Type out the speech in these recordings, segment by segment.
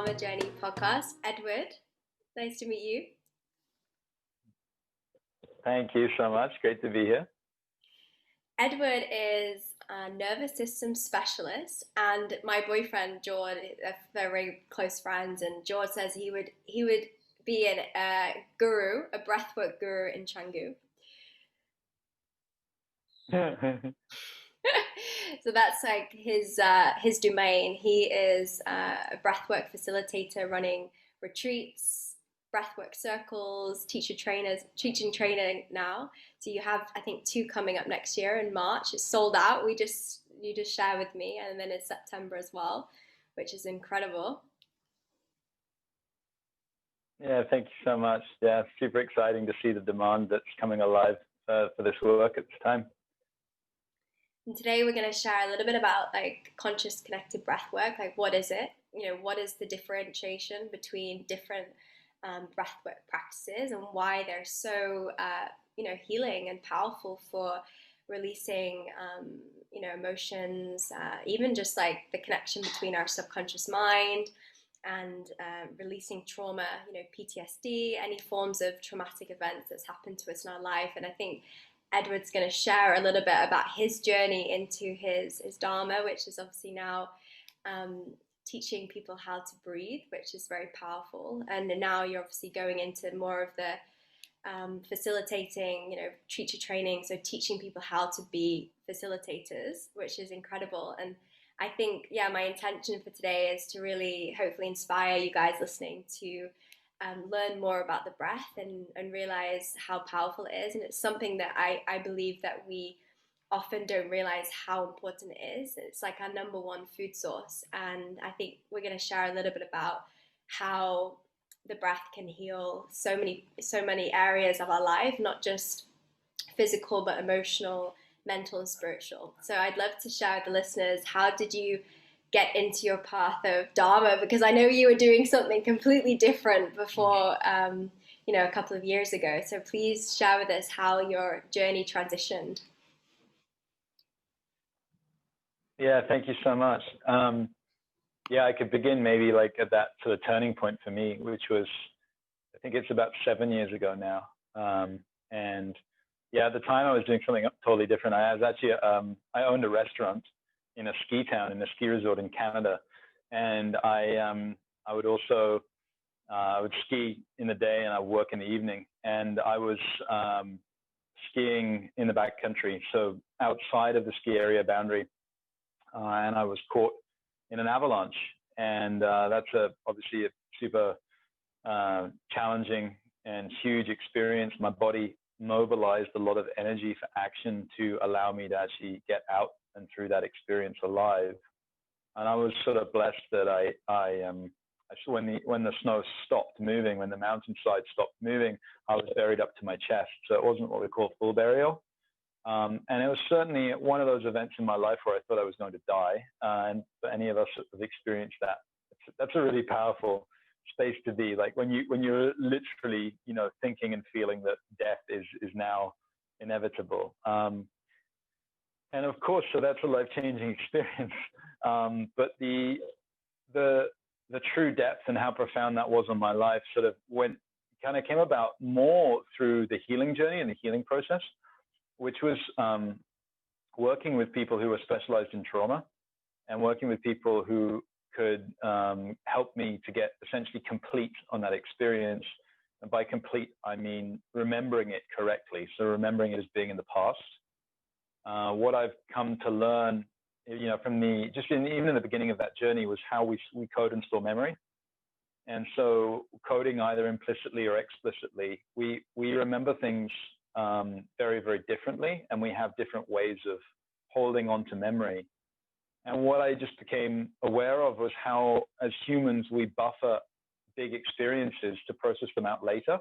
Dharma Journey podcast. Edward, nice to meet you. Thank you so much. Great to be here. Edward is a nervous system specialist, and my boyfriend George, they're very close friends. And George says he would be a guru, a breathwork guru in Canggu. So that's like his domain. He is a breathwork facilitator, running retreats, breathwork circles, teaching training now. So you have, I think, 2 coming up next year in March. It's sold out. You just share with me, and then in September as well, which is incredible. Yeah, thank you so much. Yeah, super exciting to see the demand that's coming alive for this work at this time. And today we're going to share a little bit about like conscious connected breath work. Like, what is it? What is the differentiation between different breathwork practices, and why they're so healing and powerful for releasing emotions, even just like the connection between our subconscious mind and releasing trauma, PTSD, any forms of traumatic events that's happened to us in our life. And I think Edward's going to share a little bit about his journey into his Dharma, which is obviously now teaching people how to breathe, which is very powerful. And now you're obviously going into more of the facilitating, teacher training, so teaching people how to be facilitators, which is incredible. And I think, my intention for today is to really hopefully inspire you guys listening to learn more about the breath and realize how powerful it is. And it's something that I believe that we often don't realize how important it is. It's like our number one food source. And I think we're going to share a little bit about how the breath can heal so many areas of our life, not just physical, but emotional, mental, and spiritual. So I'd love to share with the listeners, how did you get into your path of Dharma? Because I know you were doing something completely different before, a couple of years ago. So please share with us how your journey transitioned. Yeah, thank you so much. I could begin maybe like at that sort of turning point for me, which was, I think it's about 7 years ago now. At the time I was doing something totally different. I was actually, I owned a restaurant in a ski town, in a ski resort in Canada. And I would also, I would ski in the day and I would work in the evening. And I was skiing in the backcountry, so outside of the ski area boundary. And I was caught in an avalanche. And that's obviously a super challenging and huge experience. My body mobilized a lot of energy for action to allow me to actually get out and through that experience alive. And I was sort of blessed that when the snow stopped moving, when the mountainside stopped moving, I was buried up to my chest. So it wasn't what we call full burial. And it was certainly one of those events in my life where I thought I was going to die. And for any of us that have experienced that, that's a really powerful space to be. Like when you're literally, thinking and feeling that death is now inevitable. And of course, so that's a life-changing experience. But the true depth and how profound that was on my life sort of came about more through the healing journey and the healing process, which was working with people who were specialized in trauma and working with people who could help me to get essentially complete on that experience. And by complete, I mean remembering it correctly. So remembering it as being in the past. What I've come to learn, from even in the beginning of that journey, was how we code and store memory. And so coding either implicitly or explicitly, we remember things very, very differently, and we have different ways of holding on to memory. And what I just became aware of was how, as humans, we buffer big experiences to process them out later.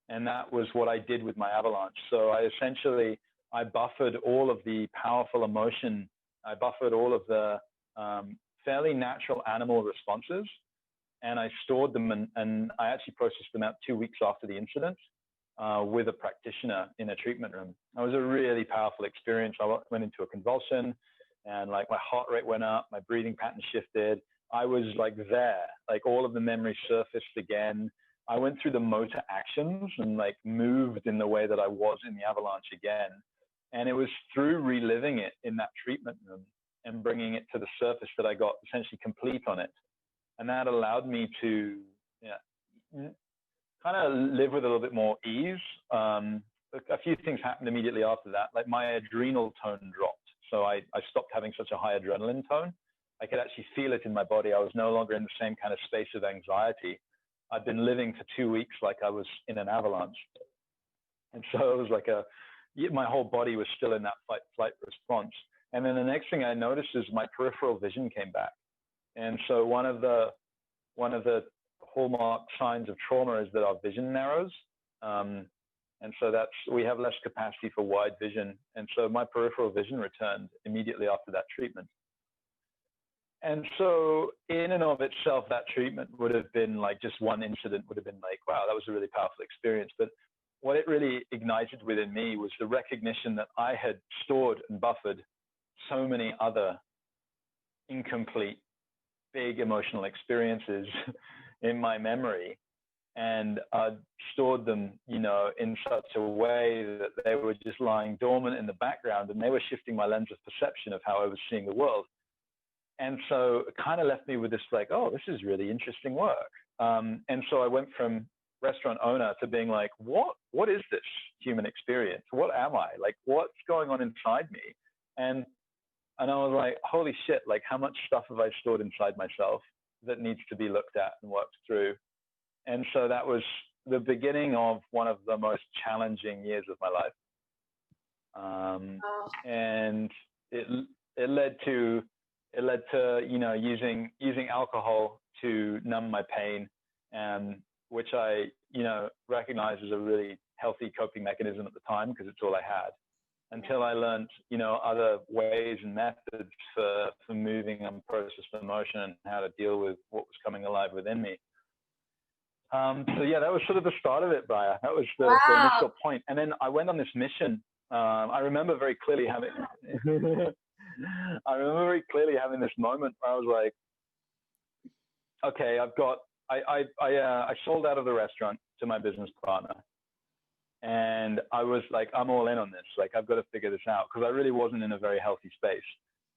And that was what I did with my avalanche. So I buffered all of the powerful emotion. I buffered all of the fairly natural animal responses, and I stored them, and I actually processed them out 2 weeks after the incident with a practitioner in a treatment room. It was a really powerful experience. I went into a convulsion, and like my heart rate went up, my breathing pattern shifted, I was like there, like all of the memories surfaced again. I went through the motor actions and like moved in the way that I was in the avalanche again. And it was through reliving it in that treatment room and bringing it to the surface that I got essentially complete on it. And that allowed me to kind of live with a little bit more ease. A few things happened immediately after that. Like my adrenal tone dropped. So I stopped having such a high adrenaline tone. I could actually feel it in my body. I was no longer in the same kind of space of anxiety. I'd been living for 2 weeks like I was in an avalanche. And so it was like my whole body was still in that fight-flight response. And then the next thing I noticed is my peripheral vision came back. And so one of the hallmark signs of trauma is that our vision narrows. And so we have less capacity for wide vision. And so my peripheral vision returned immediately after that treatment. And so in and of itself, that treatment would have been like just one incident would have been like, wow, that was a really powerful experience. But what it really ignited within me was the recognition that I had stored and buffered so many other incomplete, big emotional experiences in my memory. And I'd stored them, in such a way that they were just lying dormant in the background, and they were shifting my lens of perception of how I was seeing the world. And so it kind of left me with this like, oh, this is really interesting work. And so I went from restaurant owner to being like, what is this human experience? What am I? Like, what's going on inside me? And I was like, holy shit, like how much stuff have I stored inside myself that needs to be looked at and worked through? And so that was the beginning of one of the most challenging years of my life. And it led to using alcohol to numb my pain, which I recognized as a really healthy coping mechanism at the time because it's all I had. Until I learned other ways and methods for moving and processed emotion and how to deal with what was coming alive within me. So yeah, that was sort of the start of it, Briar. That was the initial point. And then I went on this mission. I remember very clearly having this moment where I was like, okay, I sold out of the restaurant to my business partner. And I was like, I'm all in on this. Like, I've got to figure this out because I really wasn't in a very healthy space.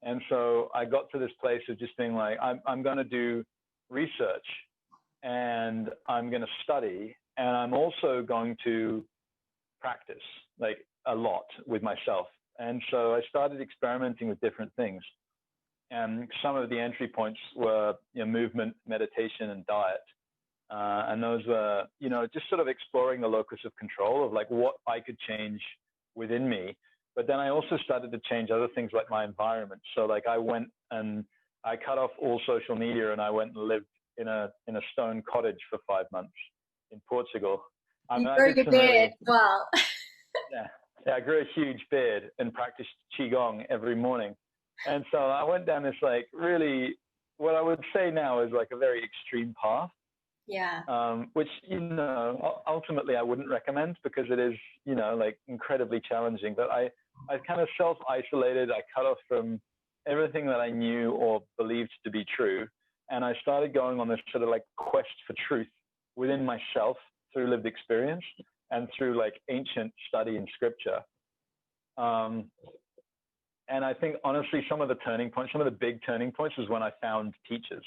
And so I got to this place of just being like, I'm going to do research and I'm going to study and I'm also going to practice like a lot with myself. And so I started experimenting with different things. And some of the entry points were movement, meditation, and diet. And those were, just sort of exploring the locus of control of like what I could change within me. But then I also started to change other things like my environment. So like I went and I cut off all social media and I went and lived in a stone cottage for 5 months in Portugal. You grew your beard as well. Yeah, I grew a huge beard and practiced Qigong every morning. And so I went down this like really, what I would say now is like a very extreme path. Yeah. Which, ultimately I wouldn't recommend because it is, like incredibly challenging. But I kind of self-isolated. I cut off from everything that I knew or believed to be true. And I started going on this sort of like quest for truth within myself through lived experience and through like ancient study in scripture. And I think honestly, some of the big turning points was when I found teachers.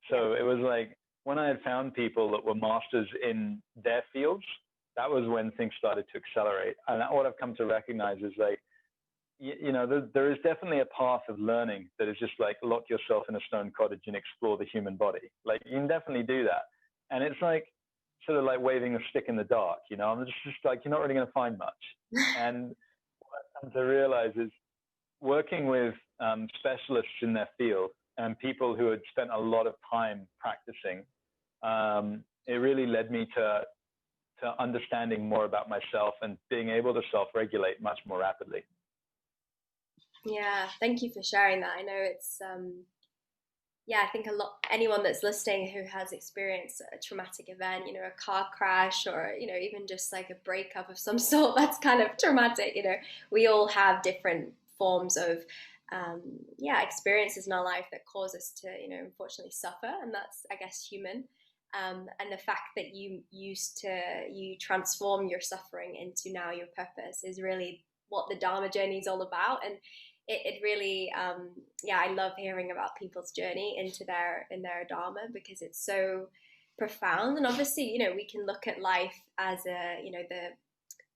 So it was like, when I had found people that were masters in their fields, that was when things started to accelerate. And what I've come to recognize is like, there is definitely a path of learning that is just like lock yourself in a stone cottage and explore the human body. Like you can definitely do that. And it's like sort of like waving a stick in the dark, I'm just like, you're not really going to find much. And what I've come to realize is working with specialists in their field and people who had spent a lot of time practicing, it really led me to understanding more about myself and being able to self-regulate much more rapidly. Yeah, thank you for sharing that. I know it's, I think anyone that's listening who has experienced a traumatic event, a car crash or, even just like a breakup of some sort, that's kind of traumatic, we all have different forms of experiences in our life that cause us to, unfortunately suffer, and that's, I guess, human. And the fact that you transform your suffering into now your purpose is really what the Dharma journey is all about. And it really, I love hearing about people's journey into in their Dharma, because it's so profound. And obviously, we can look at life as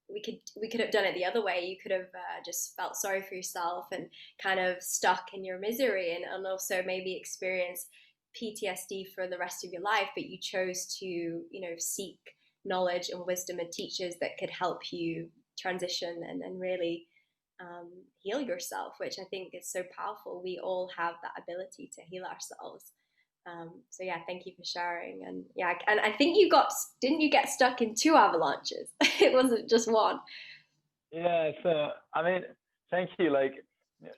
we could have done it the other way. You could have just felt sorry for yourself and kind of stuck in your misery, and also maybe experience PTSD for the rest of your life, but you chose to, seek knowledge and wisdom and teachers that could help you transition and really heal yourself, which I think is so powerful. We all have that ability to heal ourselves. Thank you for sharing. And I think didn't you get stuck in 2 avalanches? It wasn't just one. Yeah, so I mean, thank you. Like,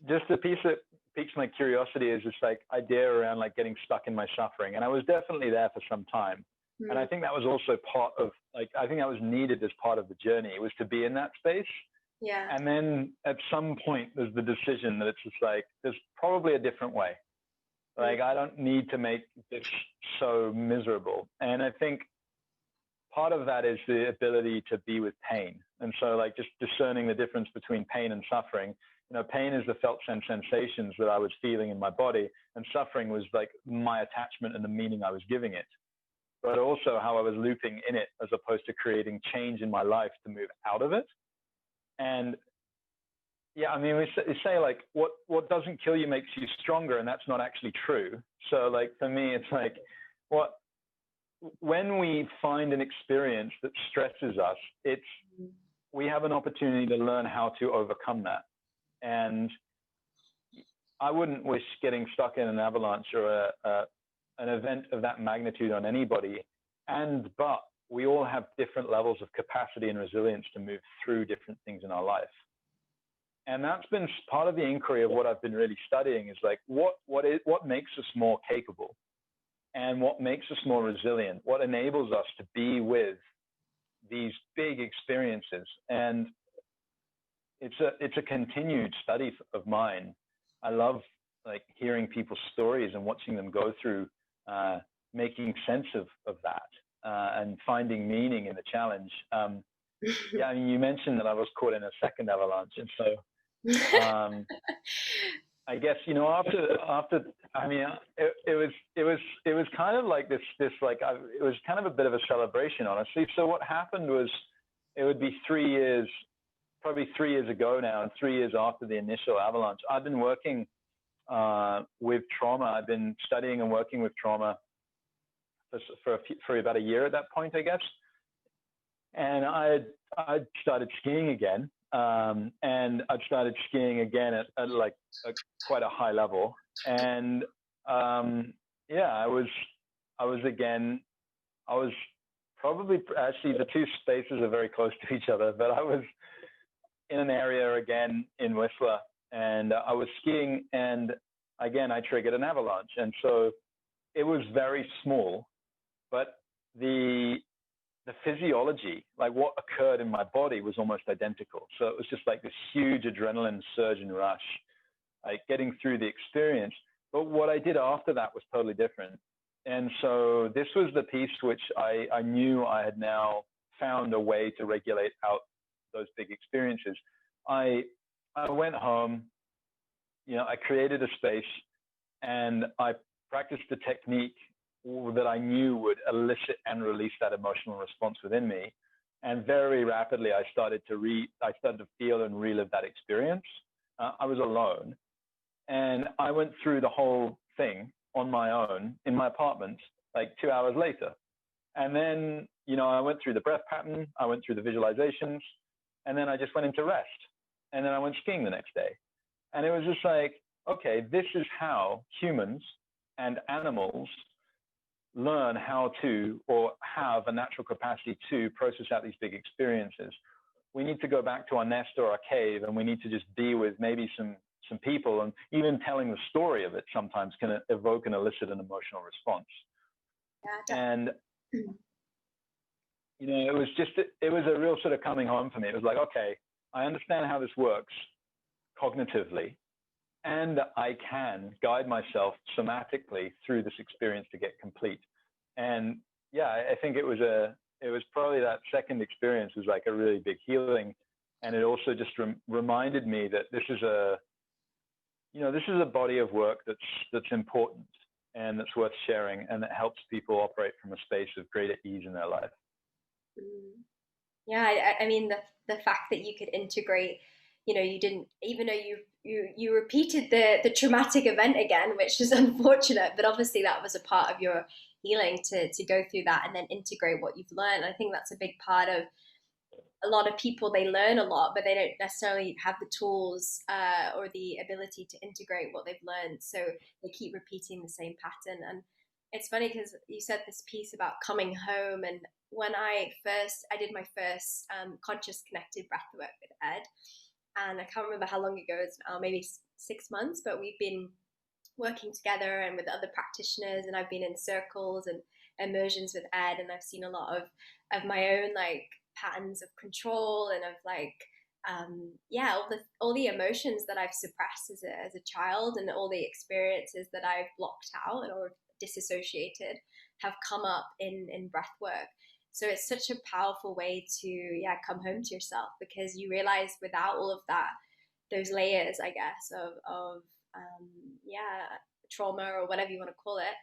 just a piece that piques my curiosity is this like idea around like getting stuck in my suffering, and I was definitely there for some time. And I think that was also part of, like, I think that was needed as part of the journey, was to be in that space. Yeah. And then at some point there's the decision that it's just like, there's probably a different way. Like, I don't need to make this so miserable. And I think part of that is the ability to be with pain. And so, like, just discerning the difference between pain and suffering. Pain is the felt sensations that I was feeling in my body, and suffering was like my attachment and the meaning I was giving it, but also how I was looping in it as opposed to creating change in my life to move out of it. And yeah, I mean, we say like, what doesn't kill you makes you stronger, and that's not actually true. So, like, for me, it's like, when we find an experience that stresses us, we have an opportunity to learn how to overcome that. And I wouldn't wish getting stuck in an avalanche or an event of that magnitude on anybody. But we all have different levels of capacity and resilience to move through different things in our life. And that's been part of the inquiry of what I've been really studying, is like, what makes us more capable, and what makes us more resilient, what enables us to be with these big experiences. And it's a continued study of mine. I love, like, hearing people's stories and watching them go through making sense of that and finding meaning in the challenge. Yeah, I mean, you mentioned that I was caught in a second avalanche, and so I guess, after I mean, it was kind of like this like, it was kind of a bit of a celebration, honestly. So what happened was, it would be 3 years, probably 3 years ago now, and 3 years after the initial avalanche. I've been working with trauma. I've been studying and working with trauma for about a year at that point, I guess. And I started skiing again, and I'd started skiing again at like quite a high level. And I was probably, actually, the two spaces are very close to each other, but I was in an area again in Whistler, and I was skiing, and again I triggered an avalanche. And so it was very small, but the physiology, like what occurred in my body, was almost identical. So it was just like this huge adrenaline surge and rush, like getting through the experience. But what I did after that was totally different. And so this was the piece which I knew I had now found a way to regulate out those big experiences. I went home, I created a space, and I practiced the technique that I knew would elicit and release that emotional response within me. And very rapidly, I started to feel and relive that experience. I was alone, and I went through the whole thing on my own in my apartment, like 2 hours later. And then, I went through the breath pattern, I went through the visualizations, and then I just went into rest. And then I went skiing the next day. And it was just like, okay, this is how humans and animals learn how to, or have a natural capacity to, process out these big experiences. We need to go back to our nest or our cave, and we need to just be with maybe some people, and even telling the story of it sometimes can evoke and elicit an emotional response. Yeah, and it was a real sort of coming home for me. It was like, okay, I understand how this works cognitively, and I can guide myself somatically through this experience to get complete. And yeah, I think it was probably that second experience was like a really big healing. And it also just reminded me that this is a body of work that's important and that's worth sharing, and that helps people operate from a space of greater ease in their life. Yeah, I mean the fact that you could integrate, you didn't, even though you repeated the traumatic event again, which is unfortunate, but obviously that was a part of your healing to go through that and then integrate what you've learned. I think that's a big part of a lot of people. They learn a lot, but they don't necessarily have the tools or the ability to integrate what they've learned. So they keep repeating the same pattern. And it's funny because you said this piece about coming home, and when I did my first conscious connected breathwork with Ed, and I can't remember how long ago it's now, maybe 6 months, but we've been working together and with other practitioners, and I've been in circles and immersions with Ed, and I've seen a lot of my own like patterns of control and of like all the emotions that I've suppressed as a child, and all the experiences that I've blocked out or disassociated have come up in breath work. So it's such a powerful way to come home to yourself, because you realize without all of that, those layers, I guess, of trauma or whatever you want to call it,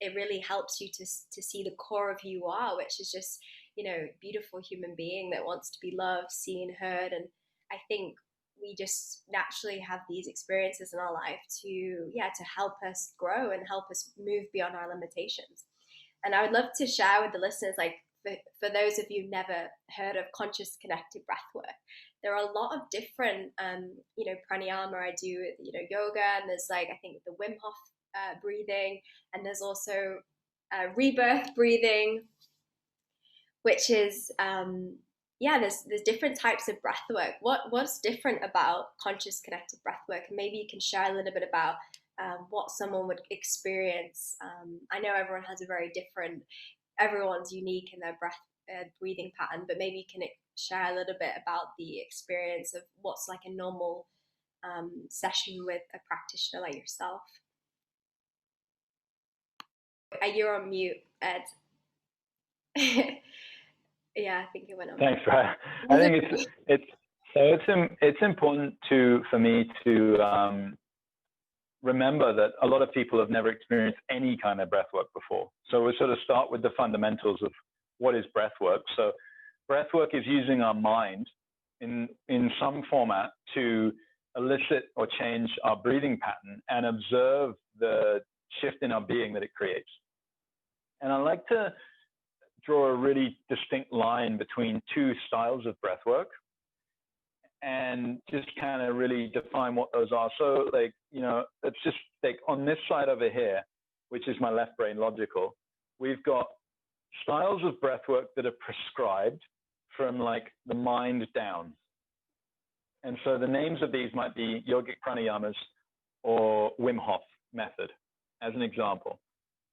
it really helps you to see the core of who you are, which is just, beautiful human being that wants to be loved, seen, heard. And I think we just naturally have these experiences in our life to help us grow and help us move beyond our limitations. And I would love to share with the listeners, like, for those of you who've never heard of conscious connected breathwork, there are a lot of different, pranayama. I do, yoga, and there's like, I think the Wim Hof breathing, and there's also rebirth breathing, which is, there's different types of breathwork. What's different about conscious connected breathwork? And maybe you can share a little bit about what someone would experience. I know everyone has a very different, everyone's unique in their breathing pattern, but maybe you can share a little bit about the experience of what's like a normal session with a practitioner like yourself. You're on mute, Ed. Yeah, I think it went on. Thanks, Brad. I think it's important for me to remember that a lot of people have never experienced any kind of breath work before. So we sort of start with the fundamentals of what is breath work. So breath work is using our mind in some format to elicit or change our breathing pattern and observe the shift in our being that it creates. And I like to draw a really distinct line between two styles of breath work and just kind of really define what those are. So like, let's just take on this side over here, which is my left brain logical. We've got styles of breath work that are prescribed from like the mind down. And so the names of these might be yogic pranayamas or Wim Hof method as an example.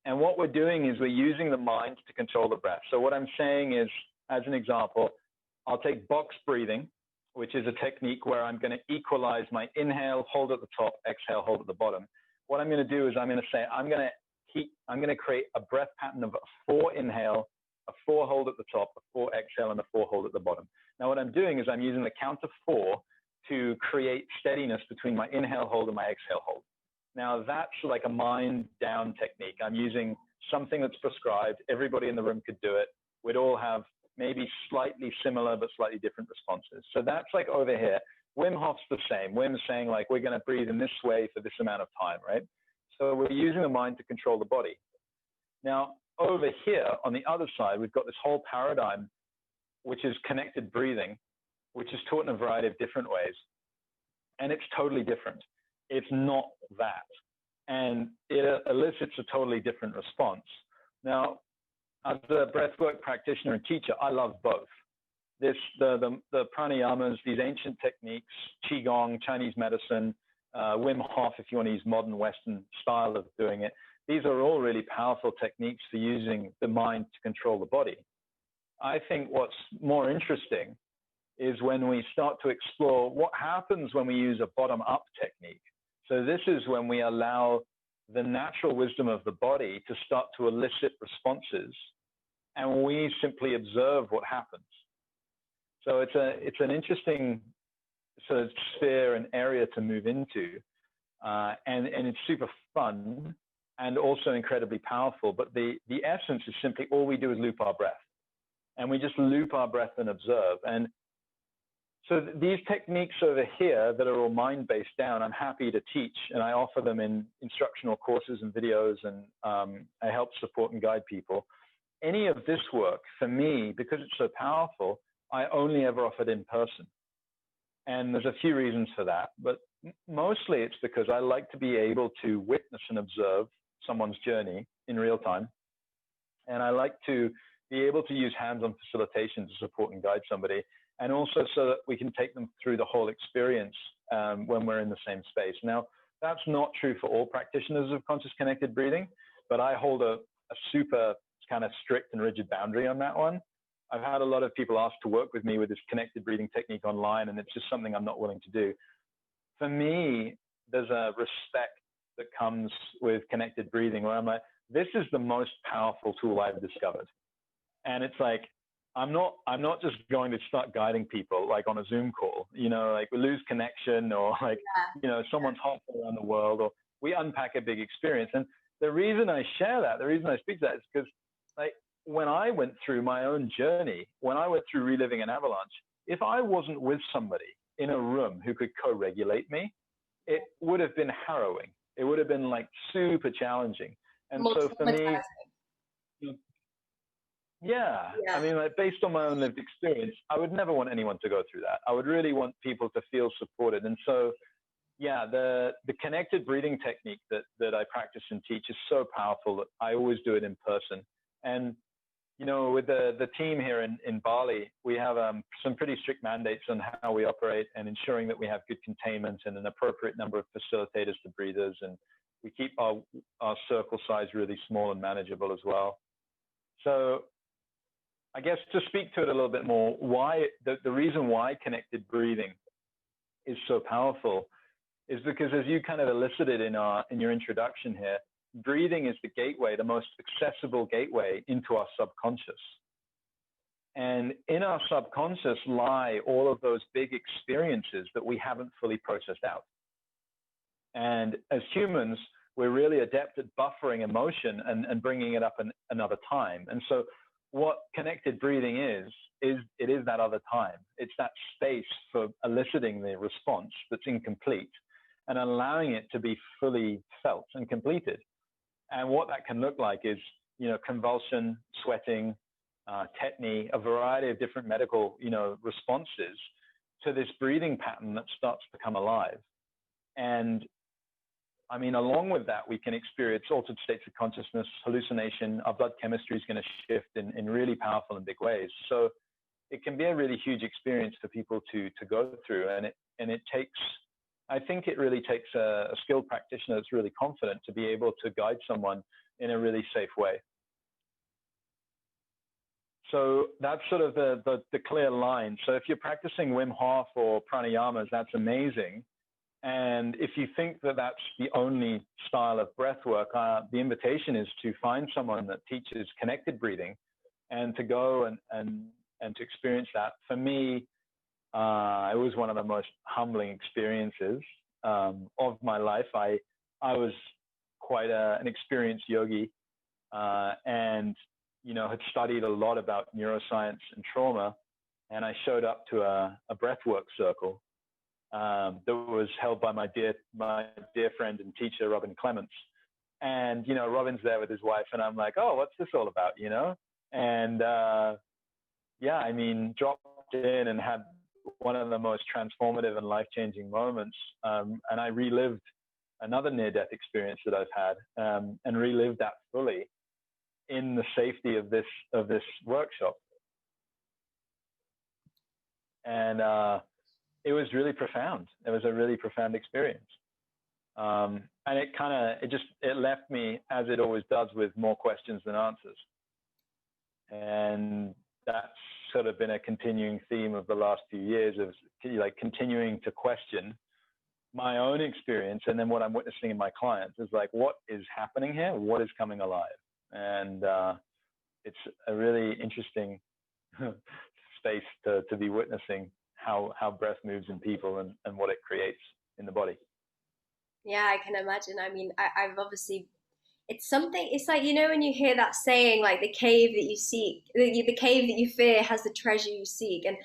And what we're doing is we're using the mind to control the breath. So what I'm saying is, as an example, I'll take box breathing, which is a technique where I'm going to equalize my inhale, hold at the top, exhale, hold at the bottom. What I'm going to do is I'm going to say, I'm going to create a breath pattern of a 4 inhale, a 4 hold at the top, a 4 exhale, and a 4 hold at the bottom. Now what I'm doing is I'm using the count of 4 to create steadiness between my inhale hold and my exhale hold. Now that's like a mind down technique. I'm using something that's prescribed. Everybody in the room could do it. We'd all have maybe slightly similar but slightly different responses. So that's like over here. Wim Hof's the same. Wim's saying like, we're going to breathe in this way for this amount of time, right? So we're using the mind to control the body. Now over here on the other side, we've got this whole paradigm, which is connected breathing, which is taught in a variety of different ways. And it's totally different. It's not that. And it elicits a totally different response. Now, as a breathwork practitioner and teacher, I love both. The pranayamas, these ancient techniques, Qigong, Chinese medicine, Wim Hof, if you want to use modern Western style of doing it, these are all really powerful techniques for using the mind to control the body. I think what's more interesting is when we start to explore what happens when we use a bottom-up technique. So this is when we allow the natural wisdom of the body to start to elicit responses, and we simply observe what happens. So it's an interesting sort of sphere and area to move into, and it's super fun and also incredibly powerful. But the essence is simply all we do is loop our breath, and we just loop our breath and observe. And so these techniques over here that are all mind-based down, I'm happy to teach, and I offer them in instructional courses and videos, and I help support and guide people. Any of this work, for me, because it's so powerful, I only ever offered in person. And there's a few reasons for that, but mostly it's because I like to be able to witness and observe someone's journey in real time. And I like to be able to use hands-on facilitation to support and guide somebody, and also so that we can take them through the whole experience when we're in the same space. Now, that's not true for all practitioners of conscious connected breathing, but I hold a super kind of strict and rigid boundary on that one. I've had a lot of people ask to work with me with this connected breathing technique online, and it's just something I'm not willing to do. For me, there's a respect that comes with connected breathing where I'm like, this is the most powerful tool I've discovered. And it's like, I'm not just going to start guiding people like on a Zoom call, you know, like we lose connection, or like, you know, someone's halfway around the world, or we unpack a big experience. And the reason I share that, the reason I speak to that is because, like, when I went through my own journey, when I went through reliving an avalanche, if I wasn't with somebody in a room who could co-regulate me, it would have been harrowing. It would have been like super challenging. And so for me, yeah, I mean, like, based on my own lived experience, I would never want anyone to go through that. I would really want people to feel supported. And so, yeah, the connected breathing technique that I practice and teach is so powerful that I always do it in person. And, you know, with the team here in Bali, we have some pretty strict mandates on how we operate, and ensuring that we have good containment and an appropriate number of facilitators to breathers. And we keep our circle size really small and manageable as well. So I guess to speak to it a little bit more, why the reason why connected breathing is so powerful is because, as you kind of elicited in your introduction here, breathing is the gateway, the most accessible gateway into our subconscious. And in our subconscious lie all of those big experiences that we haven't fully processed out. And as humans, we're really adept at buffering emotion and bringing it up another time. And so what connected breathing is it is that other time. It's that space for eliciting the response that's incomplete and allowing it to be fully felt and completed. And what that can look like is, you know, convulsion, sweating, tetany, a variety of different medical, you know, responses to this breathing pattern that starts to come alive. And I mean, along with that, we can experience altered states of consciousness, hallucination. Our blood chemistry is going to shift in really powerful and big ways. So it can be a really huge experience for people to go through. And it takes, I think it really takes a skilled practitioner that's really confident to be able to guide someone in a really safe way. So that's sort of the clear line. So if you're practicing Wim Hof or pranayamas, that's amazing. And if you think that that's the only style of breath work, the invitation is to find someone that teaches connected breathing and to go and to experience that. For me, it was one of the most humbling experiences of my life. I was quite an experienced yogi and, you know, had studied a lot about neuroscience and trauma. And I showed up to a breathwork circle that was held by my dear friend and teacher, Robin Clements. And, you know, Robin's there with his wife, and I'm like, oh, what's this all about, you know? And yeah, I mean, dropped in and had one of the most transformative and life-changing moments. And I relived another near-death experience that I've had, and relived that fully in the safety of this workshop. And it was really profound. It was a really profound experience. And it left me, as it always does, with more questions than answers. And that's sort of been a continuing theme of the last few years, of like continuing to question my own experience and then what I'm witnessing in my clients is like, what is happening here? What is coming alive? And it's a really interesting space to be witnessing how breath moves in people and what it creates in the body. Yeah, I can imagine. I mean, I've obviously, it's something, it's like, you know, when you hear that saying, like the cave that you seek, the cave that you fear has the treasure you seek. And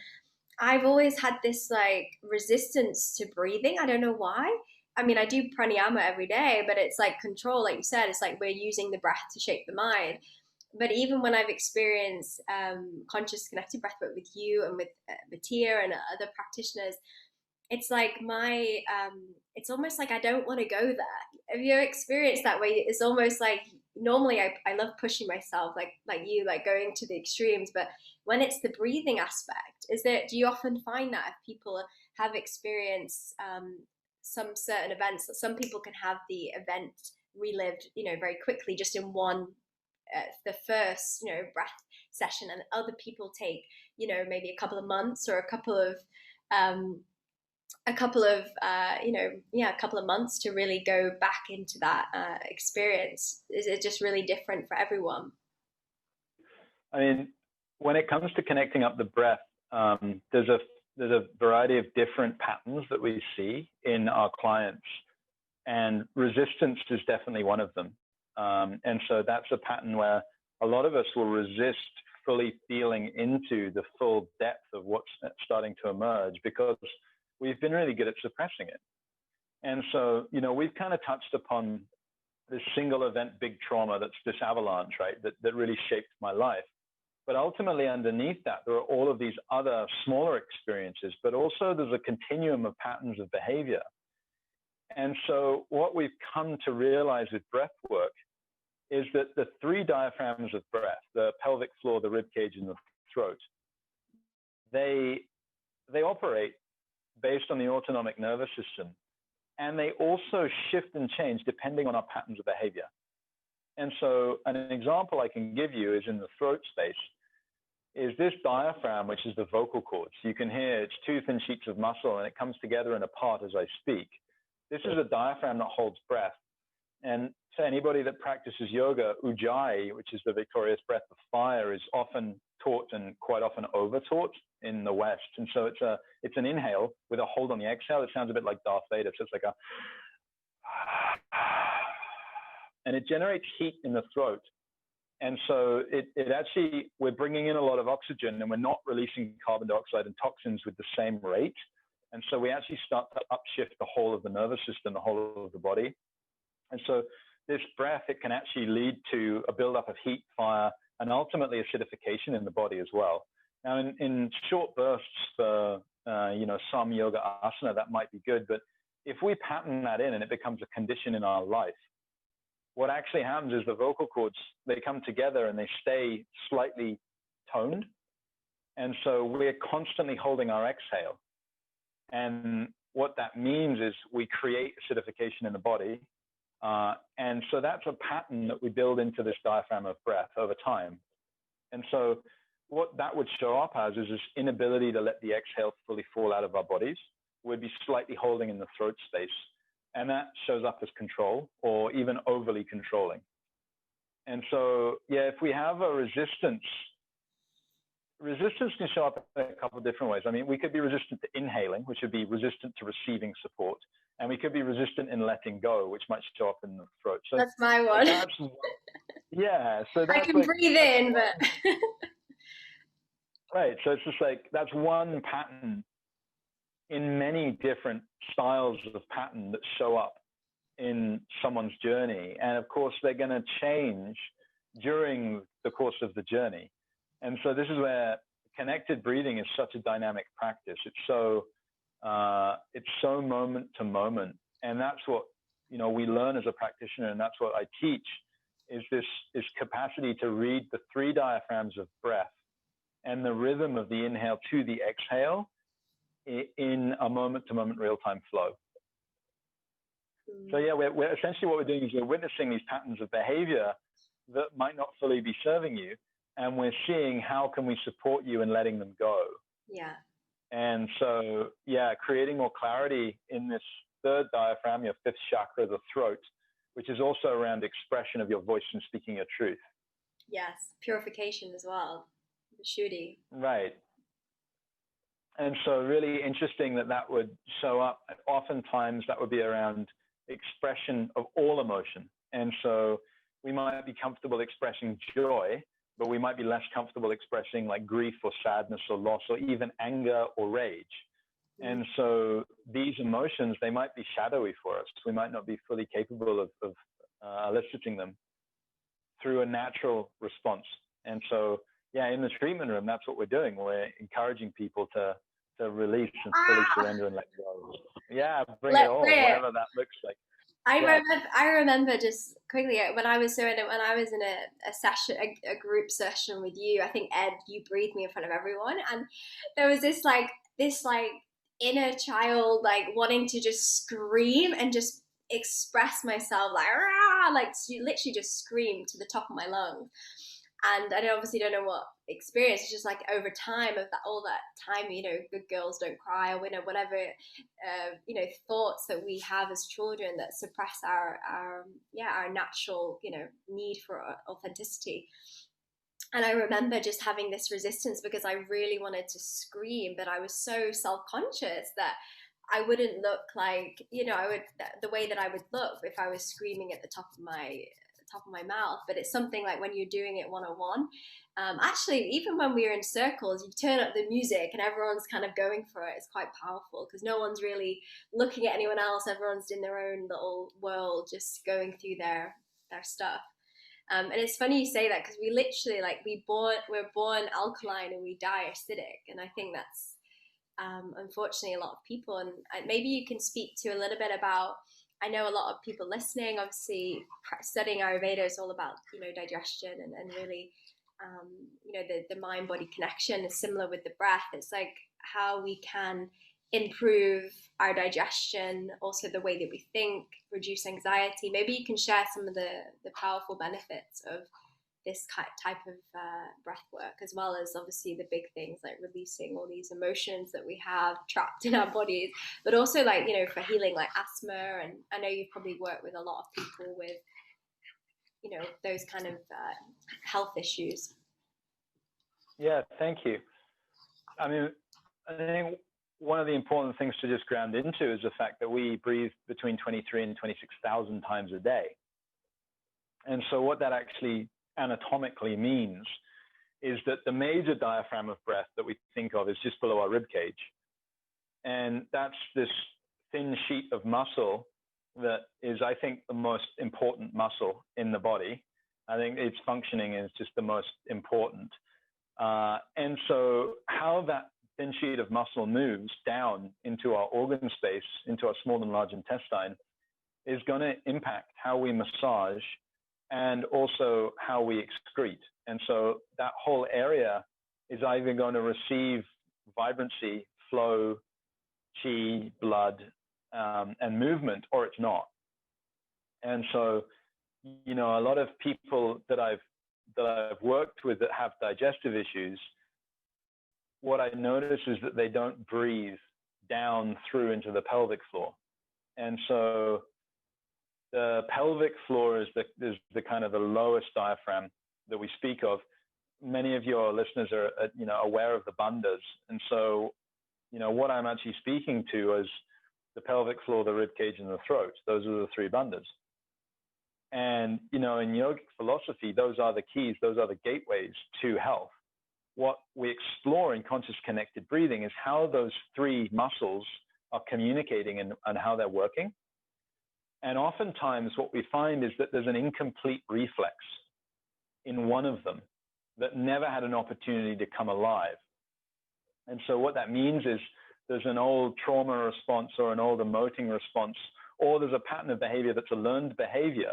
I've always had this like resistance to breathing. I don't know why. I mean, I do pranayama every day, but it's like control, like you said, it's like we're using the breath to shape the mind. But even when I've experienced conscious connected breathwork with you and with Batia and other practitioners, it's like it's almost like I don't want to go there. Have you ever experienced that way? It's almost like normally I love pushing myself like you, like going to the extremes, but when it's the breathing aspect, do you often find that if people have experienced some certain events, that some people can have the event relived, you know, very quickly just in one the first, you know, breath session, and other people take, you know, maybe a couple of months or a couple of a couple of months to really go back into that experience? Is it just really different for everyone? I mean, when it comes to connecting up the breath, there's a variety of different patterns that we see in our clients, and resistance is definitely one of them. And so that's a pattern where a lot of us will resist fully feeling into the full depth of what's starting to emerge because we've been really good at suppressing it. And so, you know, we've kind of touched upon this single event, big trauma, that's this avalanche, right? That really shaped my life. But ultimately underneath that, there are all of these other smaller experiences, but also there's a continuum of patterns of behavior. And so what we've come to realize with breath work is that the three diaphragms of breath, the pelvic floor, the rib cage, and the throat, they operate based on the autonomic nervous system. And they also shift and change depending on our patterns of behavior. And so an example I can give you is in the throat space, is this diaphragm, which is the vocal cords. You can hear it's two thin sheets of muscle and it comes together and apart as I speak. This is a diaphragm that holds breath. And to anybody that practices yoga, Ujjayi, which is the victorious breath of fire, is often taught and quite often over-taught in the West. And so it's an inhale with a hold on the exhale. It sounds a bit like Darth Vader. So it's like and it generates heat in the throat. And so it actually, we're bringing in a lot of oxygen and we're not releasing carbon dioxide and toxins with the same rate. And so we actually start to upshift the whole of the nervous system, the whole of the body. And so this breath, it can actually lead to a buildup of heat, fire, and ultimately acidification in the body as well. Now, in short bursts for, some yoga asana, that might be good. But if we pattern that in and it becomes a condition in our life, what actually happens is the vocal cords, they come together and they stay slightly toned. And so we're constantly holding our exhale. And what that means is we create acidification in the body. And so that's a pattern that we build into this diaphragm of breath over time. And so what that would show up as is this inability to let the exhale fully fall out of our bodies. We'd be slightly holding in the throat space. And that shows up as control or even overly controlling. And so, if we have a resistance can show up in a couple of different ways. I mean, we could be resistant to inhaling, which would be resistant to receiving support. And we could be resistant in letting go, which might show up in the throat. So that's my one. So that's I can breathe in, but right. So it's just like, that's one pattern in many different styles of pattern that show up in someone's journey. And of course, they're going to change during the course of the journey. And so this is where connected breathing is such a dynamic practice. It's so moment to moment. And that's what, we learn as a practitioner. And that's what I teach, is this capacity to read the three diaphragms of breath and the rhythm of the inhale to the exhale in a moment to moment real-time flow. So we're essentially, what we're doing is we're witnessing these patterns of behavior that might not fully be serving you. And we're seeing how can we support you in letting them go. Yeah. And so, creating more clarity in this, third diaphragm, your fifth chakra, the throat, which is also around expression of your voice and speaking your truth. Yes, purification as well, the Shuddhi. Right. And so really interesting that would show up. Oftentimes that would be around expression of all emotion. And so we might be comfortable expressing joy, but we might be less comfortable expressing like grief or sadness or loss or even anger or rage. And so these emotions, they might be shadowy for us. We might not be fully capable of eliciting them through a natural response. And so, yeah, in the treatment room, that's what we're doing. We're encouraging people to release and fully surrender and let go. Yeah, bring it all, whatever that looks like. I remember just quickly when I was in a session, a group session with you. I think Ed, you breathed me in front of everyone, and there was this inner child like wanting to just scream and just express myself like rah, like you literally just scream to the top of my lungs. And I obviously don't know what experience. It's just like over time of that, all that time, good girls don't cry, or whatever, thoughts that we have as children that suppress our natural, need for authenticity. And I remember just having this resistance because I really wanted to scream, but I was so self-conscious that I wouldn't look like, the way that I would look if I was screaming at the top of my mouth. But it's something like when you're doing it one-on-one, actually, even when we're in circles, you turn up the music and everyone's kind of going for it. It's quite powerful because no one's really looking at anyone else. Everyone's in their own little world, just going through their stuff. And it's funny you say that because we literally we're born alkaline and we die acidic. And I think that's unfortunately a lot of people. And maybe you can speak to a little bit about, I know a lot of people listening, obviously studying Ayurveda is all about, digestion and really, the mind-body connection is similar with the breath. It's like how we can improve our digestion, also the way that we think, reduce anxiety. Maybe you can share some of the powerful benefits of this type of breath work, as well as obviously the big things like releasing all these emotions that we have trapped in our bodies, but also for healing like asthma. And I know you've probably worked with a lot of people with, those kind of health issues. Yeah, thank you. I mean, I think one of the important things to just ground into is the fact that we breathe between 23 and 26,000 times a day. And so what that actually anatomically means is that the major diaphragm of breath that we think of is just below our rib cage. And that's this thin sheet of muscle that is, I think, the most important muscle in the body. I think its functioning is just the most important. And so how that thin sheet of muscle moves down into our organ space, into our small and large intestine, is going to impact how we massage and also how we excrete. And so that whole area is either going to receive vibrancy, flow, chi, blood, and movement, or it's not. And so, a lot of people that I've worked with that have digestive issues, what I notice is that they don't breathe down through into the pelvic floor. And so the pelvic floor is the kind of the lowest diaphragm that we speak of. Many of your listeners are, aware of the bandhas. And so, what I'm actually speaking to is the pelvic floor, the rib cage, and the throat. Those are the three bandhas. And, in yogic philosophy, those are the keys, those are the gateways to health. What we explore in conscious connected breathing is how those three muscles are communicating and how they're working. And oftentimes what we find is that there's an incomplete reflex in one of them that never had an opportunity to come alive. And so what that means is there's an old trauma response or an old emoting response, or there's a pattern of behavior that's a learned behavior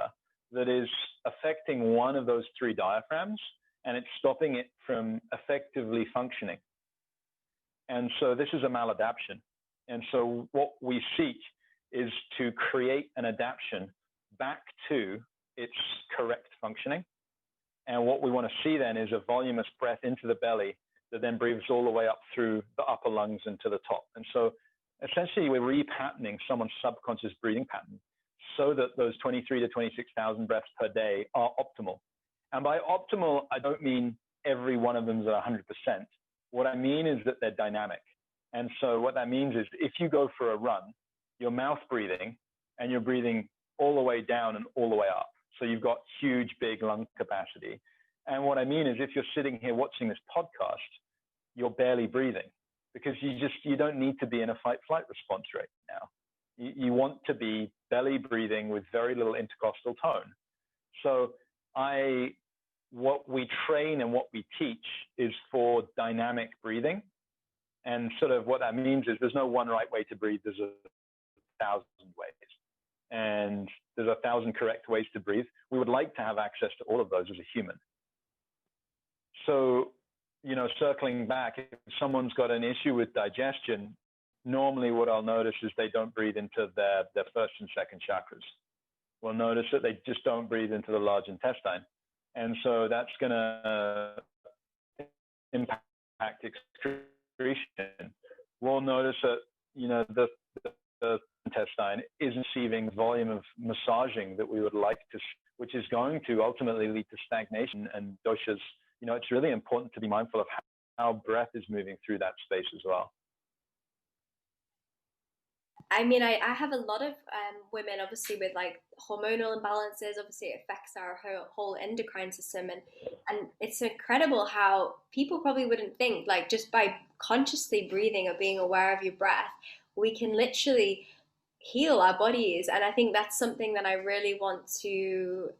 that is affecting one of those three diaphragms, and it's stopping it from effectively functioning. And so this is a maladaptation. And so what we seek is to create an adaptation back to its correct functioning. And what we want to see then is a voluminous breath into the belly that then breathes all the way up through the upper lungs and to the top. And so essentially we're repatterning someone's subconscious breathing pattern so that those 23 to 26,000 breaths per day are optimal. And by optimal, I don't mean every one of them is at 100%. What I mean is that they're dynamic. And so what that means is if you go for a run, you're mouth breathing and you're breathing all the way down and all the way up. So you've got huge, big lung capacity. And what I mean is if you're sitting here watching this podcast, you're barely breathing because you don't need to be in a fight-flight response right now. You want to be belly breathing with very little intercostal tone. So what we train and what we teach is for dynamic breathing. And sort of what that means is there's no one right way to breathe. There's 1,000 ways. And there's 1,000 correct ways to breathe. We would like to have access to all of those as a human. So, circling back, if someone's got an issue with digestion, normally what I'll notice is they don't breathe into their first and second chakras. We'll notice that they just don't breathe into the large intestine. And so that's going to impact excretion. We'll notice that, the intestine isn't receiving volume of massaging that we would like to, which is going to ultimately lead to stagnation and doshas. It's really important to be mindful of how breath is moving through that space as well. I mean, I have a lot of women, obviously, with like hormonal imbalances. Obviously, it affects our whole endocrine system, and it's incredible how people probably wouldn't think, like, just by consciously breathing or being aware of your breath, we can literally heal our bodies. And I think that's something that I really want to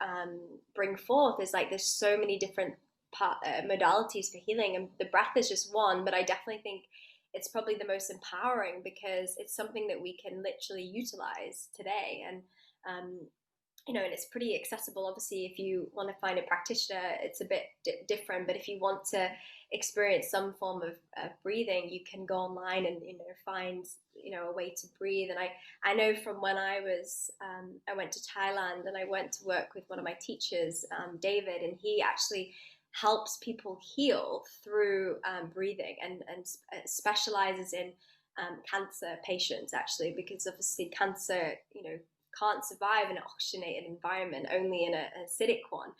bring forth. Is like there's so many different modalities for healing, and the breath is just one. But I definitely think it's probably the most empowering because it's something that we can literally utilize today. And, and it's pretty accessible. Obviously, if you want to find a practitioner, it's a bit different. But if you want to experience some form of breathing, you can go online and, find, a way to breathe. And I know from when I went to Thailand and I went to work with one of my teachers, David, and he actually helps people heal through breathing and specializes in cancer patients, actually, because obviously cancer, can't survive in an oxygenated environment, only in an acidic one.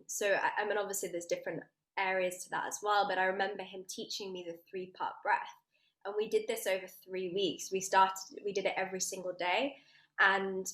So, I mean, obviously there's different areas to that as well, but I remember him teaching me the 3-part breath. And we did this over 3 weeks. We did it every single day. And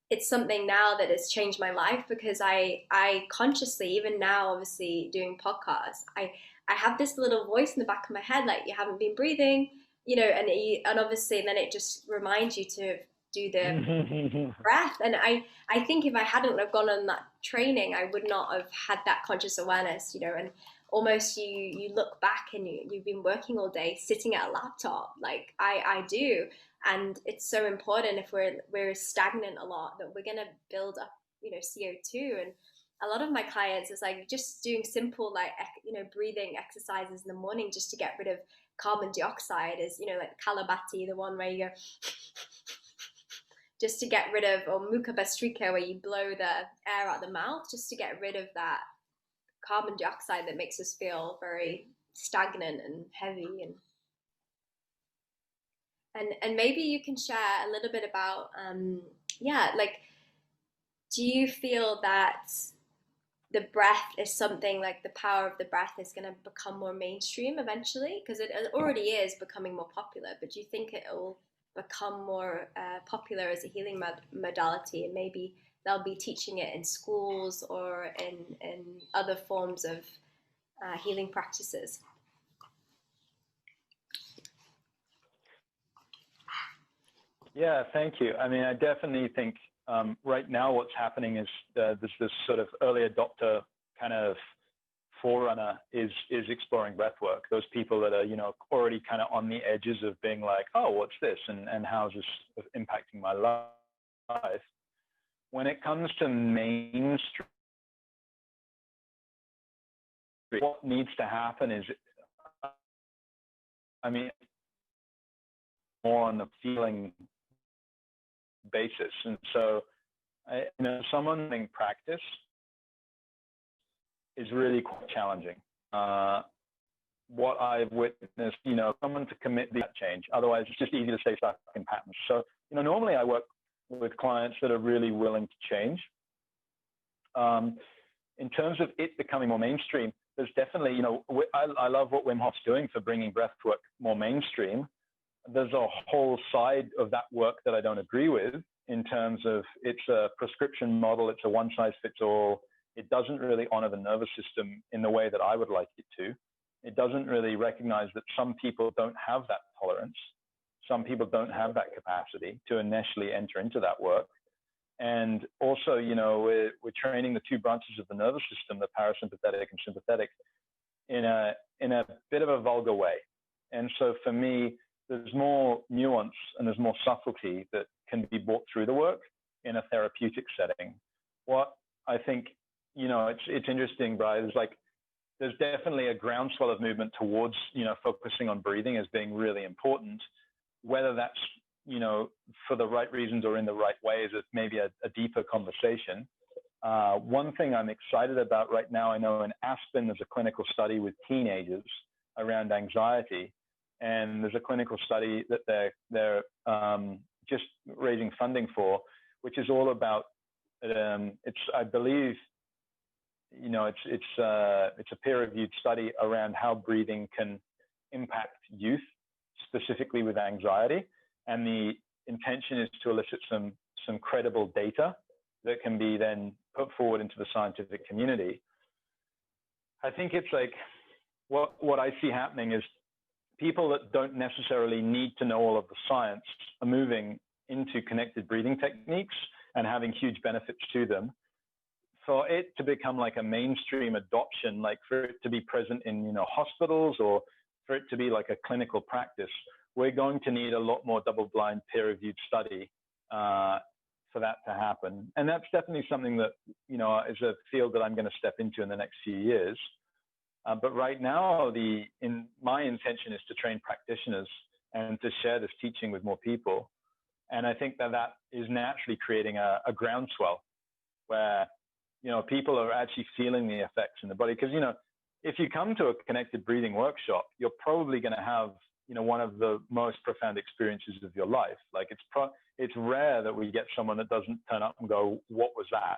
it's something now that has changed my life because I consciously, even now, obviously doing podcasts, I have this little voice in the back of my head, like, you haven't been breathing, and obviously then it just reminds you to do the breath. And I think if I hadn't have gone on that training, I would not have had that conscious awareness, and almost you look back and you've been working all day sitting at a laptop like I do. And it's so important if we're stagnant a lot that we're going to build up, CO2. And a lot of my clients is like just doing simple, like, breathing exercises in the morning just to get rid of carbon dioxide is, like Kalabati, the one where you go just to get rid of, or Mukha Bhastrika, where you blow the air out the mouth just to get rid of that carbon dioxide that makes us feel very stagnant and heavy. And maybe you can share a little bit about, do you feel that the breath is something, like the power of the breath is going to become more mainstream eventually? Because it already is becoming more popular, but do you think it will become more popular as a healing modality, and maybe they'll be teaching it in schools or in other forms of healing practices? Yeah, thank you. I mean, I definitely think right now what's happening is there's this sort of early adopter kind of forerunner is exploring breath work. Those people that are, already kind of on the edges of being like, oh, what's this? And how's this impacting my life? When it comes to mainstream, what needs to happen is, more on the feeling basis. And so, someone in practice is really quite challenging. what I've witnessed, someone to commit that change. Otherwise, it's just easy to stay stuck in patterns. So, normally I work with clients that are really willing to change. In terms of it becoming more mainstream, there's definitely, I love what Wim Hof's doing for bringing breathwork more mainstream. There's a whole side of that work that I don't agree with, in terms of it's a prescription model, it's a one-size-fits-all. It doesn't really honor the nervous system in the way that I would like it to. It doesn't really recognize that some people don't have that tolerance. Some people don't have that capacity to initially enter into that work. And also, we're training the two branches of the nervous system, the parasympathetic and sympathetic, in a bit of a vulgar way. And so for me, there's more nuance and there's more subtlety that can be brought through the work in a therapeutic setting. What I think, it's interesting, Brian, there's definitely a groundswell of movement towards, focusing on breathing as being really important, whether that's, for the right reasons or in the right ways, it's maybe a deeper conversation. One thing I'm excited about right now, I know in Aspen, there's a clinical study with teenagers around anxiety. And there's a clinical study that they're just raising funding for, which is all about, I believe, it's a peer-reviewed study around how breathing can impact youth, specifically with anxiety. And the intention is to elicit some credible data that can be then put forward into the scientific community. I think it's what I see happening is people that don't necessarily need to know all of the science are moving into connected breathing techniques and having huge benefits to them. For it to become like a mainstream adoption, like for it to be present in, hospitals, or for it to be like a clinical practice, we're going to need a lot more double-blind peer-reviewed study for that to happen. And that's definitely something that, is a field that I'm going to step into in the next few years. But right now, my intention is to train practitioners and to share this teaching with more people. And I think that is naturally creating a groundswell where, people are actually feeling the effects in the body. Because, if you come to a connected breathing workshop, you're probably going to have, one of the most profound experiences of your life. Like it's rare that we get someone that doesn't turn up and go, "What was that?"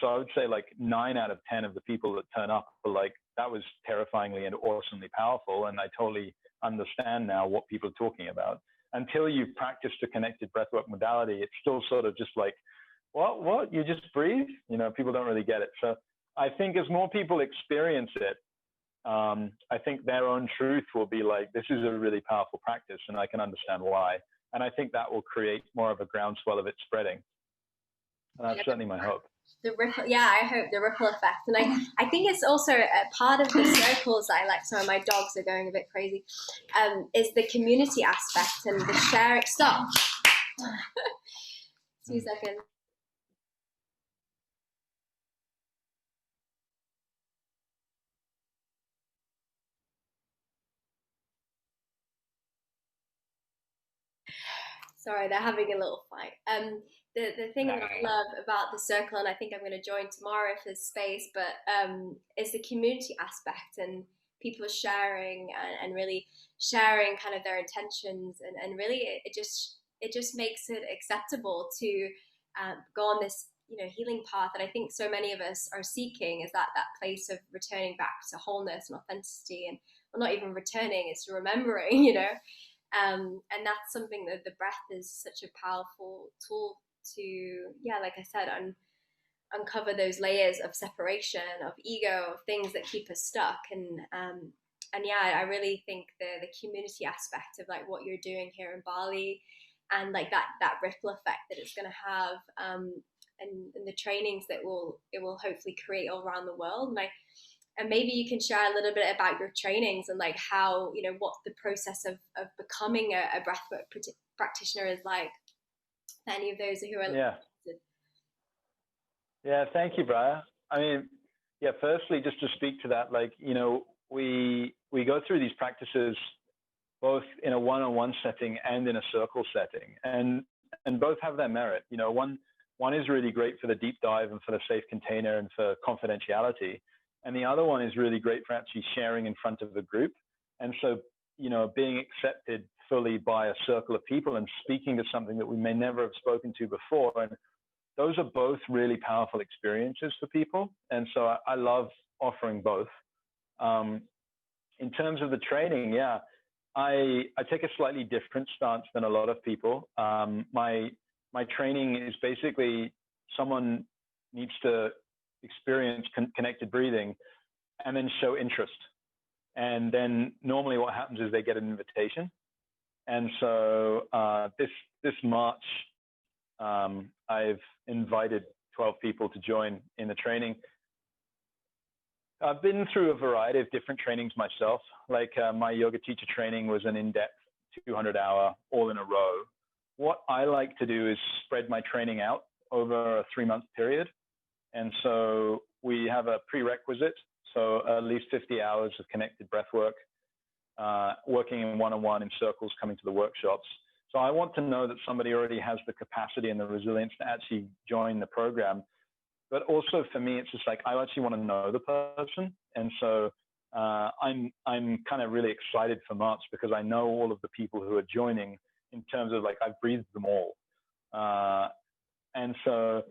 So I would say 9 out of 10 of the people that turn up are like, that was terrifyingly and awesomely powerful. And I totally understand now what people are talking about. Until you've practiced a connected breathwork modality, it's still sort of just like, what? You just breathe? People don't really get it. So I think as more people experience it, I think their own truth will be like, this is a really powerful practice and I can understand why. And I think that will create more of a groundswell of it spreading. And that's certainly my hope. The ripple, I hope the ripple effect. And I think it's also a part of the circles I like. Sorry, my dogs are going a bit crazy. Is the community aspect and the sharing. Stop. 2 seconds. Sorry, they're having a little fight. The thing that I love about the circle, and I think I'm going to join tomorrow if there's space, but is the community aspect and people sharing and really sharing kind of their intentions, and really it just makes it acceptable to go on this healing path that I think so many of us are seeking, is that place of returning back to wholeness and authenticity, and well, not even returning, it's remembering, and that's something that the breath is such a powerful tool to, like I said, uncover those layers of separation, of ego, of things that keep us stuck. And I really think the community aspect of like what you're doing here in Bali, and like that ripple effect that it's going to have, and the trainings that it will hopefully create all around the world. And maybe you can share a little bit about your trainings and like how, what the process of becoming a breathwork practitioner is like. Any of those who are interested. Yeah, thank you, Brian. I mean, firstly, just to speak to that, we go through these practices both in a one-on-one setting and in a circle setting, and both have their merit. One is really great for the deep dive and for the safe container and for confidentiality. And the other one is really great for actually sharing in front of a group. And so, being accepted fully by a circle of people and speaking to something that we may never have spoken to before. And those are both really powerful experiences for people. And so I love offering both. In terms of the training, yeah, I take a slightly different stance than a lot of people. My training is basically someone needs to experience connected breathing and then show interest. And then normally what happens is they get an invitation. And so this March, I've invited 12 people to join in the training. I've been through a variety of different trainings myself. Like my yoga teacher training was an in-depth 200-hour all in a row. What I like to do is spread my training out over a 3-month period. And so we have a prerequisite, so at least 50 hours of connected breath work, working in one-on-one in circles, coming to the workshops. So I want to know that somebody already has the capacity and the resilience to actually join the program. But also for me, it's just like, I actually want to know the person. And so I'm kind of really excited for March because I know all of the people who are joining in terms of like, I've breathed them all. And so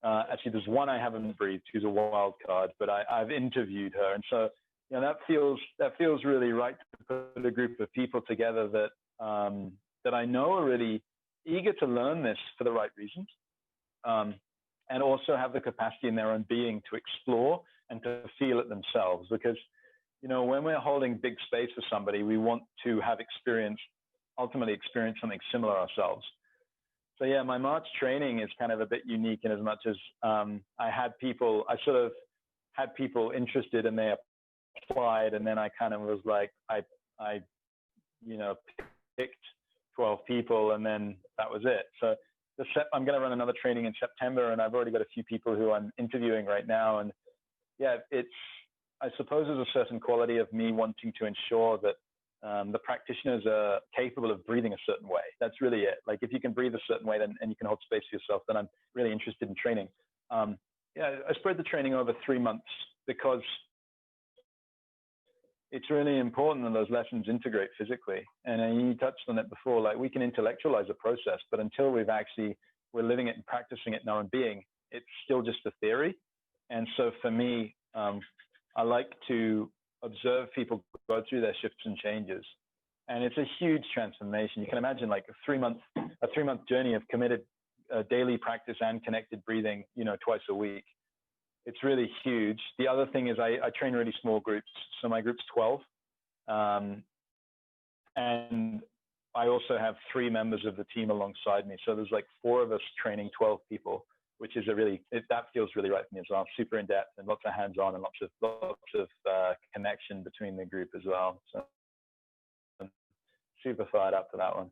actually there's one I haven't breathed, who's a wild card, but I've interviewed her. And so, that feels really right to put a group of people together that I know are really eager to learn this for the right reasons. And also have the capacity in their own being to explore and to feel it themselves. Because, when we're holding big space for somebody, we want to have ultimately experience something similar ourselves. So yeah, my March training is kind of a bit unique in as much as I sort of had people interested and they applied, and then I kind of was like, I picked 12 people and then that was it. So I'm going to run another training in September, and I've already got a few people who I'm interviewing right now. And yeah, I suppose there's a certain quality of me wanting to ensure that the practitioners are capable of breathing a certain way. That's really it. Like if you can breathe a certain way, and you can hold space for yourself, then I'm really interested in training. I spread the training over 3 months because it's really important that those lessons integrate physically. And you touched on it before, like we can intellectualize a process, but until we're living it and practicing it in our own being, it's still just a theory. And so for me, I like to observe people go through their shifts and changes. And it's a huge transformation. You can imagine like a 3-month journey of committed daily practice and connected breathing, twice a week. It's really huge. The other thing is I train really small groups. So my group's 12. And I also have 3 members of the team alongside me. So there's like 4 of us training 12 people, which is that feels really right for me as well. Super in depth and lots of hands-on and lots of connection between the group as well. So I'm super fired up for that one.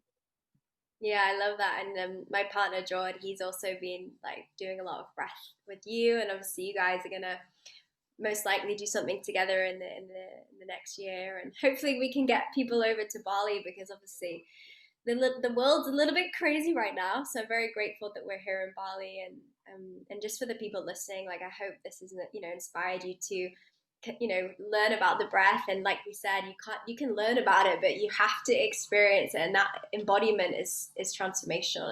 Yeah, I love that. And my partner Jordan, he's also been like doing a lot of breath with you, and obviously you guys are gonna most likely do something together in the next year, and hopefully we can get people over to Bali, because obviously the world's a little bit crazy right now. So I'm very grateful that we're here in Bali, and just for the people listening, like I hope this has inspired you to learn about the breath. And like we said, you can learn about it, but you have to experience it, and that embodiment is transformational.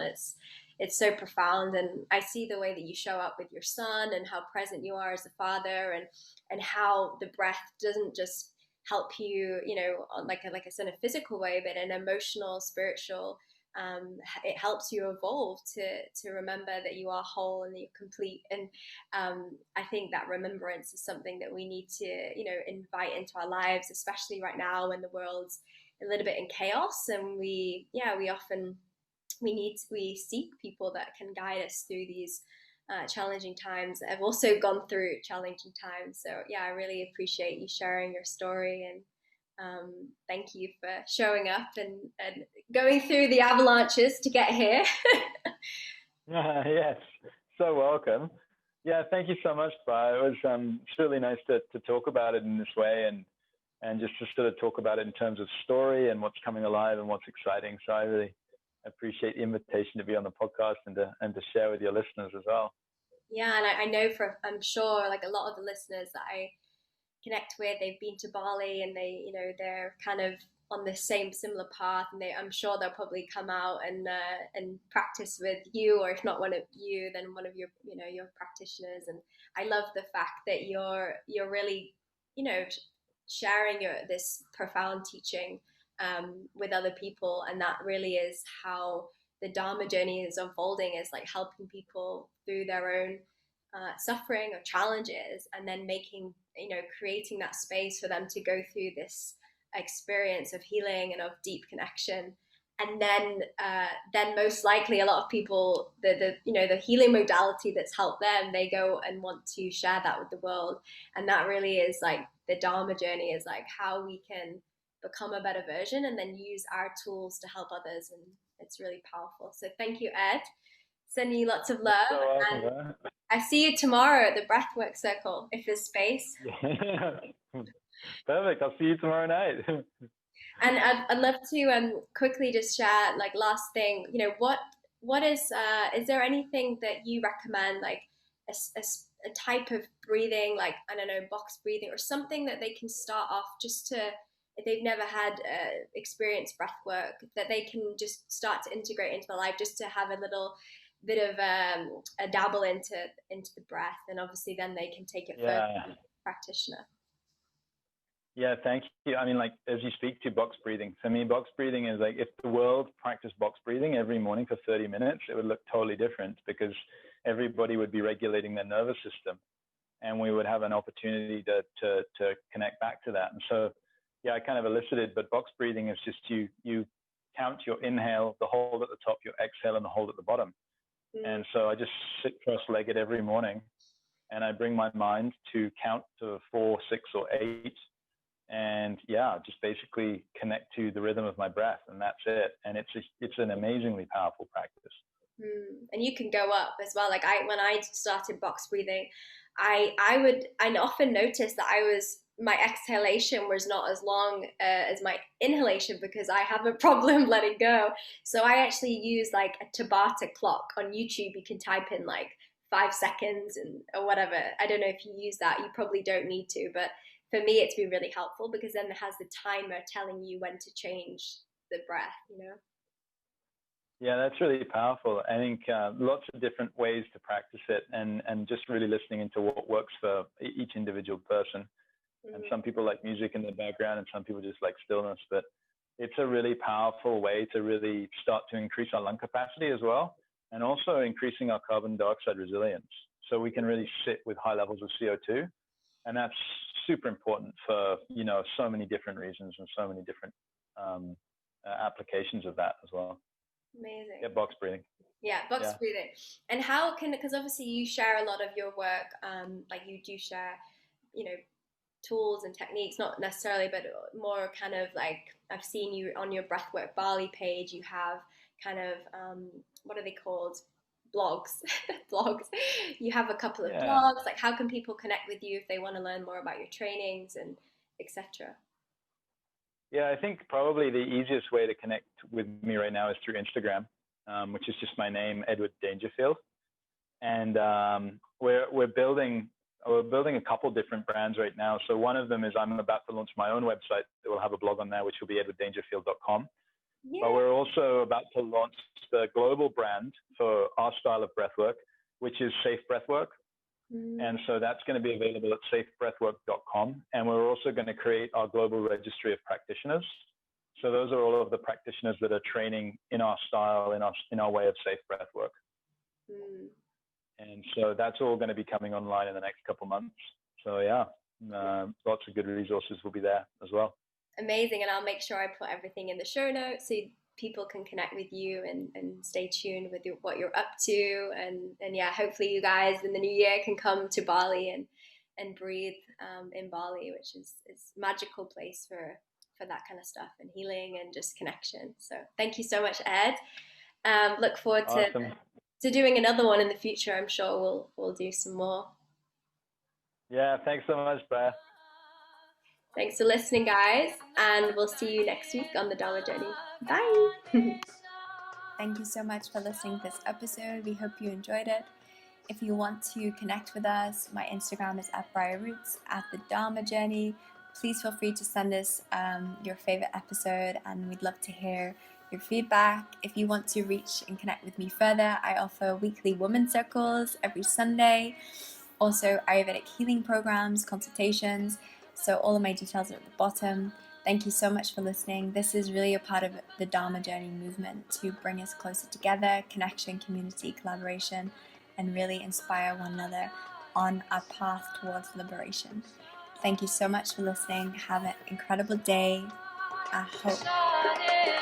It's so profound. And I see the way that you show up with your son and how present you are as a father, and how the breath doesn't just help you on like I said, in a physical way, but in an emotional, spiritual, it helps you evolve to remember that you are whole and that you're complete. And I think that remembrance is something that we need to invite into our lives, especially right now when the world's a little bit in chaos, and we seek people that can guide us through these challenging times. I've also gone through challenging times, so yeah, I really appreciate you sharing your story, and thank you for showing up and going through the avalanches to get here. Yes, so welcome. Yeah, thank you so much, Bar. It was it's really nice to talk about it in this way, and just to sort of talk about it in terms of story and what's coming alive and what's exciting. So I really appreciate the invitation to be on the podcast and to share with your listeners as well. Yeah, and I know I'm sure like a lot of the listeners that connect with. They've been to Bali, and they're kind of on the same similar path, and I'm sure they'll probably come out and practice with you, or if not one of you, then one of your your practitioners. And I love the fact that you're really sharing this profound teaching with other people, and that really is how the Dharma journey is unfolding, is like helping people through their own suffering or challenges, and then creating that space for them to go through this experience of healing and of deep connection. And then most likely a lot of people, the healing modality that's helped them, they go and want to share that with the world. And that really is like the Dharma journey, is like how we can become a better version and then use our tools to help others. And it's really powerful. So thank you, Ed. Sending you lots of love. So awesome, and I see you tomorrow at the Breathwork Circle, if there's space. Yeah. Perfect. I'll see you tomorrow night. And I'd love to quickly just share, like, last thing, what is there anything that you recommend, like a type of breathing, like, I don't know, box breathing or something that they can start off, just to, if they've never had experienced breath work, that they can just start to integrate into their life, just to have a little bit of a dabble into the breath, and obviously then they can take it further as a practitioner. Yeah, thank you. I mean, like, as you speak to box breathing, for me, box breathing is like, if the world practiced box breathing every morning for 30 minutes, it would look totally different, because everybody would be regulating their nervous system, and we would have an opportunity to connect back to that. And so, yeah, I kind of elicited, but box breathing is just you count your inhale, the hold at the top, your exhale, and the hold at the bottom. And so I just sit cross-legged every morning, and I bring my mind to count to 4, 6, or 8. And yeah, just basically connect to the rhythm of my breath, and that's it. And it's an amazingly powerful practice. And you can go up as well. Like, when I started box breathing, I often noticed that my exhalation was not as long as my inhalation, because I have a problem letting go. So I actually use like a Tabata clock on YouTube. You can type in like 5 seconds or whatever. I don't know if you use that. You probably don't need to, but for me, it's been really helpful, because then it has the timer telling you when to change the breath, Yeah, that's really powerful. I think lots of different ways to practice it, and just really listening into what works for each individual person. And some people like music in the background, and some people just like stillness. But it's a really powerful way to really start to increase our lung capacity as well, and also increasing our carbon dioxide resilience. So we can really sit with high levels of CO2. And that's super important for, so many different reasons and so many different applications of that as well. Amazing. Yeah, box breathing. Yeah, box breathing. And how because obviously you share a lot of your work, like you do share, tools and techniques, not necessarily, but more kind of like, I've seen you on your Breathwork Bali page, you have kind of, what are they called? Blogs. Blogs. You have a couple of blogs. Like, how can people connect with you if they want to learn more about your trainings and etc.? Yeah, I think probably the easiest way to connect with me right now is through Instagram, which is just my name, Edward Dangerfield. And we're building a couple different brands right now. So one of them is, I'm about to launch my own website that will have a blog on there, which will be edwarddangerfield.com. Yeah. But we're also about to launch the global brand for our style of breathwork, which is Safe Breathwork. And so that's going to be available at safebreathwork.com. And we're also going to create our global registry of practitioners. So those are all of the practitioners that are training in our style, in our way of safe breathwork. And so that's all going to be coming online in the next couple months. So yeah, lots of good resources will be there as well. Amazing. And I'll make sure I put everything in the show notes so people can connect with you and stay tuned with what you're up to. And yeah, hopefully you guys in the new year can come to Bali and breathe in Bali, which is a magical place for that kind of stuff, and healing and just connection. So thank you so much, Ed. Look forward to doing another one in the future. I'm sure we'll do some more. Yeah, thanks so much, Beth. Thanks for listening, guys, and we'll see you next week on the Dharma Journey. Bye! Thank you so much for listening to this episode. We hope you enjoyed it. If you want to connect with us, my Instagram is @BriarRoots, @The Dharma Journey. Please feel free to send us your favorite episode, and we'd love to hear your feedback. If you want to reach and connect with me further, I offer weekly women circles every Sunday, also Ayurvedic healing programs, consultations. So all of my details are at the bottom. Thank you so much for listening. This is really a part of the Dharma Journey movement to bring us closer together, connection, community, collaboration, and really inspire one another on our path towards liberation. Thank you so much for listening. Have an incredible day. I hope.